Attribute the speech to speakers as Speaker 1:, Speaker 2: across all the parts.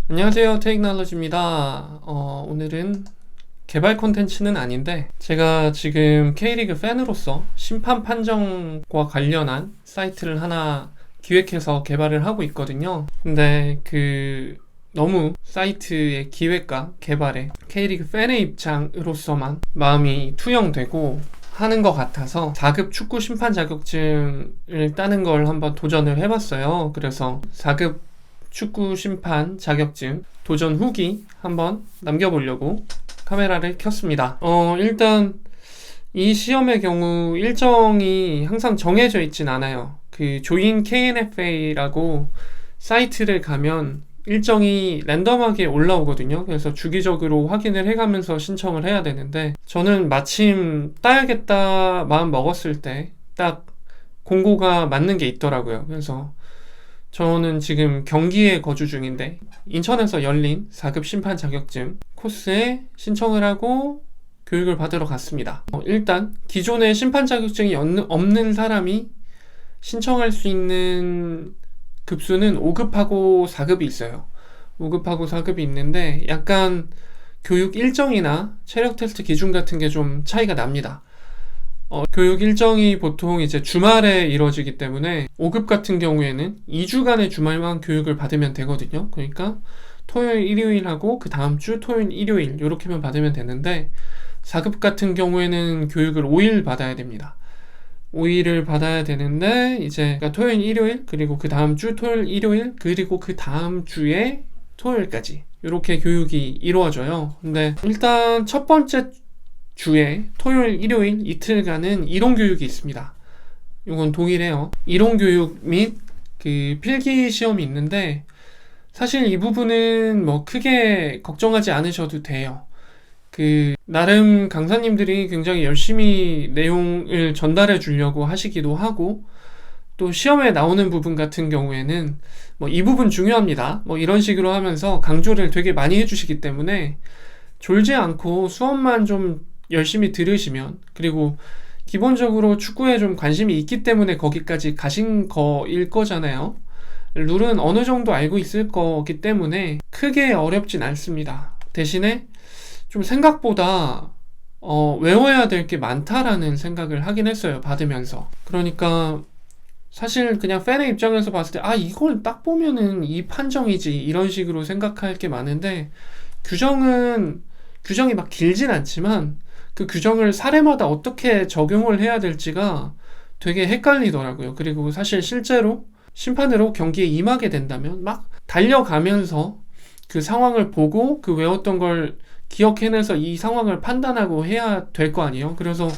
Speaker 1: 안녕하세요, 테익놀로지입니다. 오늘은 개발 콘텐츠는 아닌데 제가 지금 K리그 팬으로서 심판 판정과 관련한 사이트를 하나 기획해서 개발을 하고 있거든요. 근데 너무 사이트의 기획과 개발에 K리그 팬의 입장으로서만 마음이 투영되고 하는 것 같아서 4급 축구 심판 자격증을 따는 걸 한번 도전을 해봤어요. 그래서 4급 축구 심판 자격증 도전 후기 한번 남겨보려고 카메라를 켰습니다. 일단 이 시험의 경우 일정이 항상 정해져 있진 않아요. 조인 KNFA라고 사이트를 가면 일정이 랜덤하게 올라오거든요. 그래서 주기적으로 확인을 해가면서 신청을 해야 되는데 저는 마침 따야겠다 마음 먹었을 때 딱 공고가 맞는 게 있더라고요. 그래서 저는 지금 경기에 거주 중인데 인천에서 열린 4급 심판 자격증 코스에 신청을 하고 교육을 받으러 갔습니다. 일단 기존에 심판 자격증이 없는 사람이 신청할 수 있는 급수는 5급하고 4급이 있어요. 5급하고 4급이 있는데 약간 교육 일정이나 체력 테스트 기준 같은 게 좀 차이가 납니다. 교육 일정이 보통 이제 주말에 이루어지기 때문에 5급 같은 경우에는 2주간의 주말만 교육을 받으면 되거든요. 그러니까 토요일, 일요일하고 그 다음 주 토요일, 일요일 이렇게만 받으면 되는데 4급 같은 경우에는 교육을 5일 받아야 됩니다. 5일을 받아야 되는데 이제 그러니까 토요일, 일요일 그리고 그 다음 주 토요일, 일요일 그리고 그 다음 주에 토요일까지 이렇게 교육이 이루어져요. 근데 일단 첫 번째 주에 토요일, 일요일 이틀간은 이론교육이 있습니다. 이건 동일해요. 이론교육 및 필기 시험이 있는데 사실 이 부분은 뭐 크게 걱정하지 않으셔도 돼요. 나름 강사님들이 굉장히 열심히 내용을 전달해 주려고 하시기도 하고 또 시험에 나오는 부분 같은 경우에는 뭐 이 부분 중요합니다. 뭐 이런 식으로 하면서 강조를 되게 많이 해주시기 때문에 졸지 않고 수업만 좀 열심히 들으시면 그리고 기본적으로 축구에 좀 관심이 있기 때문에 거기까지 가신 거일 거잖아요. 룰은 어느 정도 알고 있을 거기 때문에 크게 어렵진 않습니다. 대신에 좀 생각보다 외워야 될 게 많다라는 생각을 하긴 했어요. 받으면서. 그러니까 사실 그냥 팬의 입장에서 봤을 때 이걸 딱 보면은 이 판정이지 이런 식으로 생각할 게 많은데 규정이 막 길진 않지만 그 규정을 사례마다 어떻게 적용을 해야 될지가 되게 헷갈리더라고요. 그리고 사실 실제로 심판으로 경기에 임하게 된다면 막 달려가면서 그 상황을 보고 그 외웠던 걸 기억해내서 이 상황을 판단하고 해야 될 거 아니에요. 그래서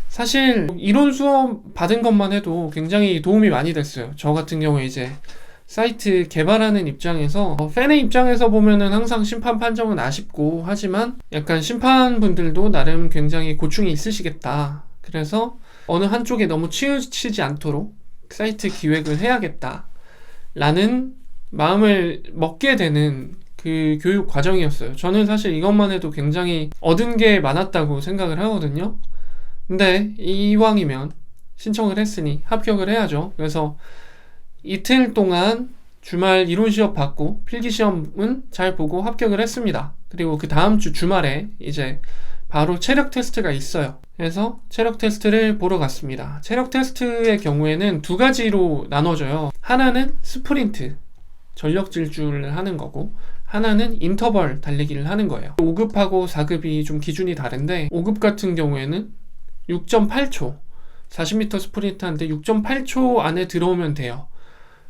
Speaker 1: 사실 이론 수업 받은 것만 해도 굉장히 도움이 많이 됐어요. 저 같은 경우에 이제 사이트 개발하는 입장에서 팬의 입장에서 보면은 항상 심판 판정은 아쉽고 하지만 약간 심판분들도 나름 굉장히 고충이 있으시겠다. 그래서 어느 한쪽에 너무 치우치지 않도록 사이트 기획을 해야겠다 라는 마음을 먹게 되는 그 교육 과정이었어요. 저는 사실 이것만 해도 굉장히 얻은 게 많았다고 생각을 하거든요. 근데 이왕이면 신청을 했으니 합격을 해야죠. 그래서 이틀 동안 주말 이론 시험 받고 필기 시험은 잘 보고 합격을 했습니다. 그리고 그 다음 주 주말에 이제 바로 체력 테스트가 있어요. 그래서 체력 테스트를 보러 갔습니다. 체력 테스트의 경우에는 두 가지로 나눠져요. 하나는 스프린트, 전력 질주를 하는 거고 하나는 인터벌 달리기를 하는 거예요. 5급하고 4급이 좀 기준이 다른데 5급 같은 경우에는 6.8초 40m 스프린트 하는데 6.8초 안에 들어오면 돼요.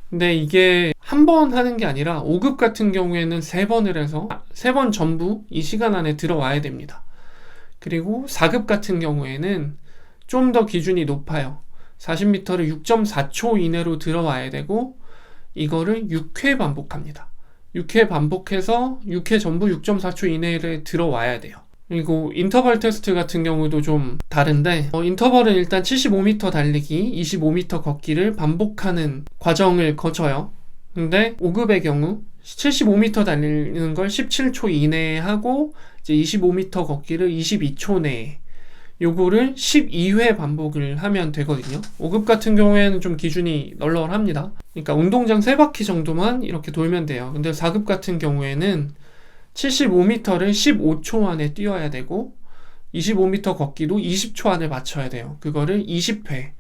Speaker 1: 근데 이게 한 번 하는 게 아니라 5급 같은 경우에는 3번을 해서 3번 전부 이 시간 안에 들어와야 됩니다. 그리고 4급 같은 경우에는 좀 더 기준이 높아요. 40m를 6.4초 이내로 들어와야 되고 이거를 6회 반복합니다. 6회 반복해서 6회 전부 6.4초 이내에 들어와야 돼요. 그리고 인터벌 테스트 같은 경우도 좀 다른데 인터벌은 일단 75m 달리기, 25m 걷기를 반복하는 과정을 거쳐요. 근데 5급의 경우 75m 달리는 걸 17초 이내에 하고 이제 25m 걷기를 22초 내에 요거를 12회 반복을 하면 되거든요. 5급 같은 경우에는 좀 기준이 널널합니다. 그러니까 운동장 3바퀴 정도만 이렇게 돌면 돼요. 근데 4급 같은 경우에는 75m를 15초 안에 뛰어야 되고 25m 걷기도 20초 안에 맞춰야 돼요. 그거를 20회.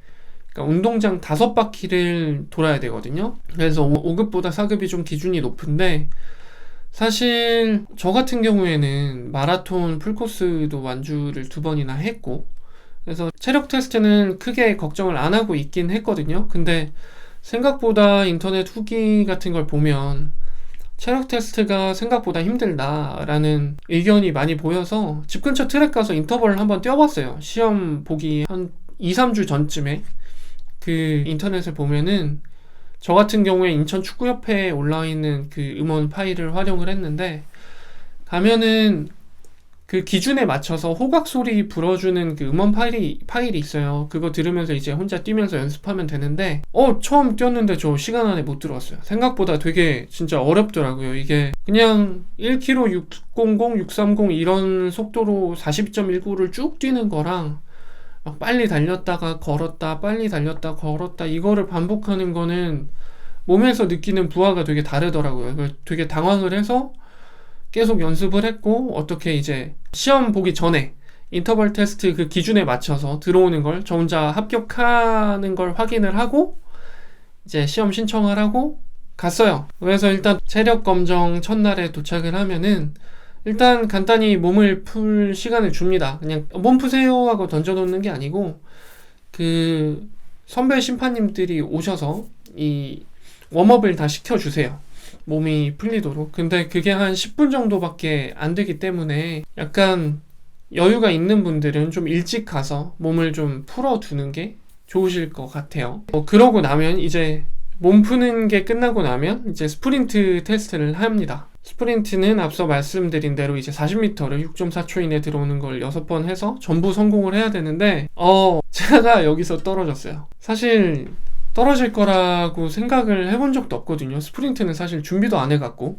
Speaker 1: 그러니까 운동장 5바퀴를 돌아야 되거든요. 그래서 5급보다 4급이 좀 기준이 높은데, 사실 저 같은 경우에는 마라톤 풀코스도 완주를 2번이나 했고, 그래서 체력 테스트는 크게 걱정을 안 하고 있긴 했거든요. 근데 생각보다 인터넷 후기 같은 걸 보면 체력 테스트가 생각보다 힘들다라는 의견이 많이 보여서 집 근처 트랙 가서 인터벌을 한번 뛰어봤어요. 시험 보기 한 2, 3주 전쯤에 그 인터넷을 보면은 저 같은 경우에 인천 축구협회에 올라와 있는 그 음원 파일을 활용을 했는데, 가면은 그 기준에 맞춰서 호각 소리 불어주는 그 음원 파일이 있어요. 그거 들으면서 이제 혼자 뛰면서 연습하면 되는데, 처음 뛰었는데 저 시간 안에 못 들어왔어요. 생각보다 되게 진짜 어렵더라고요. 이게 그냥 1km 600, 630 이런 속도로 42.19를 쭉 뛰는 거랑 막 빨리 달렸다가 걸었다, 빨리 달렸다 걸었다 이거를 반복하는 거는 몸에서 느끼는 부하가 되게 다르더라고요. 되게 당황을 해서 계속 연습을 했고, 어떻게 이제 시험 보기 전에 인터벌 테스트 그 기준에 맞춰서 들어오는 걸 저 혼자 합격하는 걸 확인을 하고 이제 시험 신청을 하고 갔어요. 그래서 일단 체력 검정 첫날에 도착을 하면은 일단 간단히 몸을 풀 시간을 줍니다. 그냥 몸 푸세요 하고 던져놓는 게 아니고, 그 선배 심판님들이 오셔서 이 웜업을 다 시켜주세요. 몸이 풀리도록. 근데 그게 한 10분 정도밖에 안 되기 때문에 약간 여유가 있는 분들은 좀 일찍 가서 몸을 좀 풀어두는 게 좋으실 것 같아요. 그러고 나면 이제 몸 푸는 게 끝나고 나면 이제 스프린트 테스트를 합니다. 스프린트는 앞서 말씀드린 대로 이제 40m를 6.4초 이내 들어오는 걸 6번 해서 전부 성공을 해야 되는데, 제가 여기서 떨어졌어요. 사실 떨어질 거라고 생각을 해본 적도 없거든요. 스프린트는 사실 준비도 안 해갖고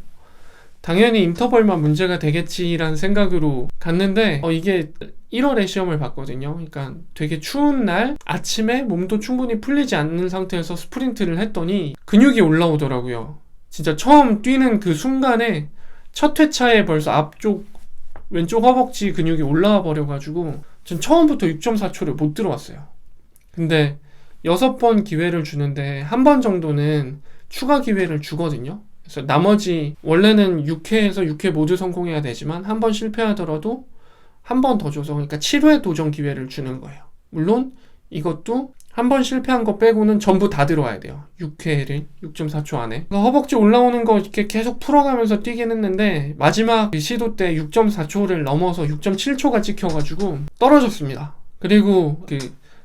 Speaker 1: 당연히 인터벌만 문제가 되겠지라는 생각으로 갔는데, 이게 1월에 시험을 봤거든요. 그러니까 되게 추운 날 아침에 몸도 충분히 풀리지 않는 상태에서 스프린트를 했더니 근육이 올라오더라고요. 진짜 처음 뛰는 그 순간에 첫 회차에 벌써 앞쪽 왼쪽 허벅지 근육이 올라와 버려가지고 전 처음부터 6.4초를 못 들어왔어요. 근데 6번 기회를 주는데 한 번 정도는 추가 기회를 주거든요. 그래서 나머지 원래는 6회에서 6회 모두 성공해야 되지만 한 번 실패하더라도 한 번 더 줘서, 그러니까 7회 도전 기회를 주는 거예요. 물론 이것도 한 번 실패한 거 빼고는 전부 다 들어와야 돼요. 6회를 6.4초 안에. 허벅지 올라오는 거 이렇게 계속 풀어가면서 뛰긴 했는데 마지막 시도 때 6.4초를 넘어서 6.7초가 찍혀가지고 떨어졌습니다. 그리고 그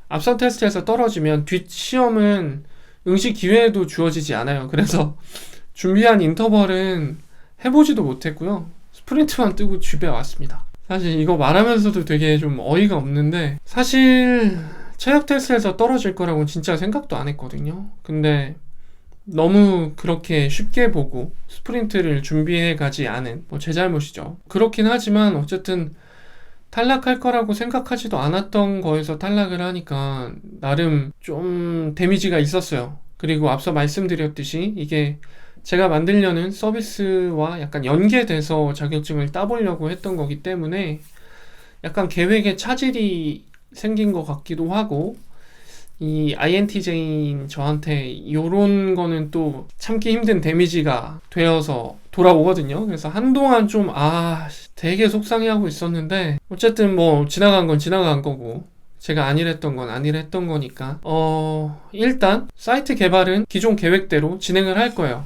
Speaker 1: 앞선 테스트에서 떨어지면 뒷 시험은 응시 기회도 주어지지 않아요. 그래서 준비한 인터벌은 해보지도 못했고요. 스프린트만 뜨고 집에 왔습니다. 사실 이거 말하면서도 되게 좀 어이가 없는데, 사실 체력 테스트에서 떨어질 거라고는 진짜 생각도 안 했거든요. 근데 너무 그렇게 쉽게 보고 스프린트를 준비해 가지 않은 제 잘못이죠. 그렇긴 하지만 어쨌든 탈락할 거라고 생각하지도 않았던 거에서 탈락을 하니까 나름 좀 데미지가 있었어요. 그리고 앞서 말씀드렸듯이 이게 제가 만들려는 서비스와 약간 연계돼서 자격증을 따보려고 했던 거기 때문에 약간 계획에 차질이 생긴 것 같기도 하고, 이 INTJ인 저한테 요런 거는 또 참기 힘든 데미지가 되어서 돌아오거든요. 그래서 한동안 좀 되게 속상해하고 있었는데, 어쨌든 뭐 지나간 건 지나간 거고 제가 안일했던 건 안일했던 거니까 일단 사이트 개발은 기존 계획대로 진행을 할 거예요.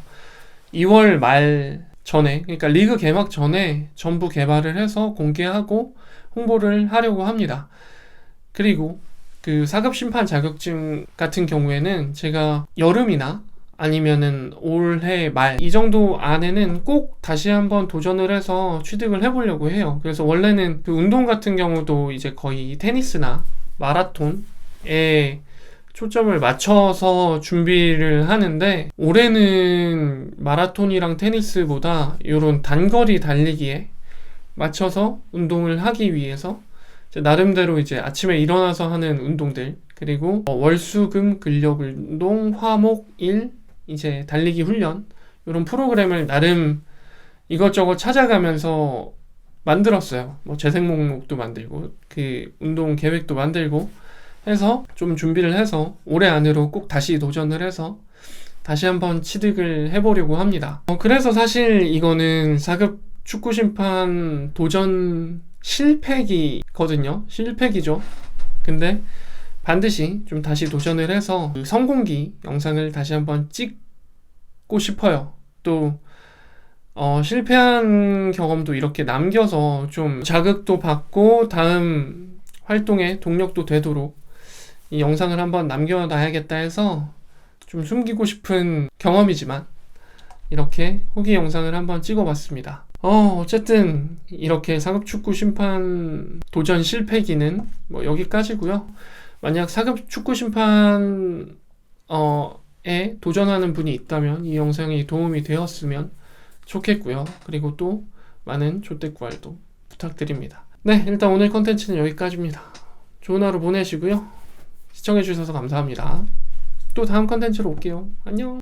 Speaker 1: 2월 말 전에, 그러니까 리그 개막 전에 전부 개발을 해서 공개하고 홍보를 하려고 합니다. 그리고 그 4급 심판 자격증 같은 경우에는 제가 여름이나 아니면은 올해 말 이 정도 안에는 꼭 다시 한번 도전을 해서 취득을 해보려고 해요. 그래서 원래는 그 운동 같은 경우도 이제 거의 테니스나 마라톤에 초점을 맞춰서 준비를 하는데, 올해는 마라톤이랑 테니스보다 이런 단거리 달리기에 맞춰서 운동을 하기 위해서 나름대로 이제 아침에 일어나서 하는 운동들, 그리고 월수금 근력 운동, 화목 일 이제 달리기 훈련, 이런 프로그램을 나름 이것저것 찾아가면서 만들었어요. 뭐 재생 목록도 만들고 그 운동 계획도 만들고 해서 좀 준비를 해서 올해 안으로 꼭 다시 도전을 해서 다시 한번 취득을 해보려고 합니다. 그래서 사실 이거는 4급 축구 심판 도전 실패기거든요. 실패기죠. 근데 반드시 좀 다시 도전을 해서 그 성공기 영상을 다시 한번 찍고 싶어요. 또 실패한 경험도 이렇게 남겨서 좀 자극도 받고 다음 활동에 동력도 되도록 이 영상을 한번 남겨놔야겠다 해서 좀 숨기고 싶은 경험이지만 이렇게 후기 영상을 한번 찍어봤습니다. 어쨌든 이렇게 4급 축구 심판 도전 실패기는 뭐 여기까지고요. 만약 4급 축구 심판에 도전하는 분이 있다면 이 영상이 도움이 되었으면 좋겠고요. 그리고 또 많은 조댓구알도 부탁드립니다. 네, 일단 오늘 컨텐츠는 여기까지입니다. 좋은 하루 보내시고요. 시청해주셔서 감사합니다. 또 다음 컨텐츠로 올게요. 안녕.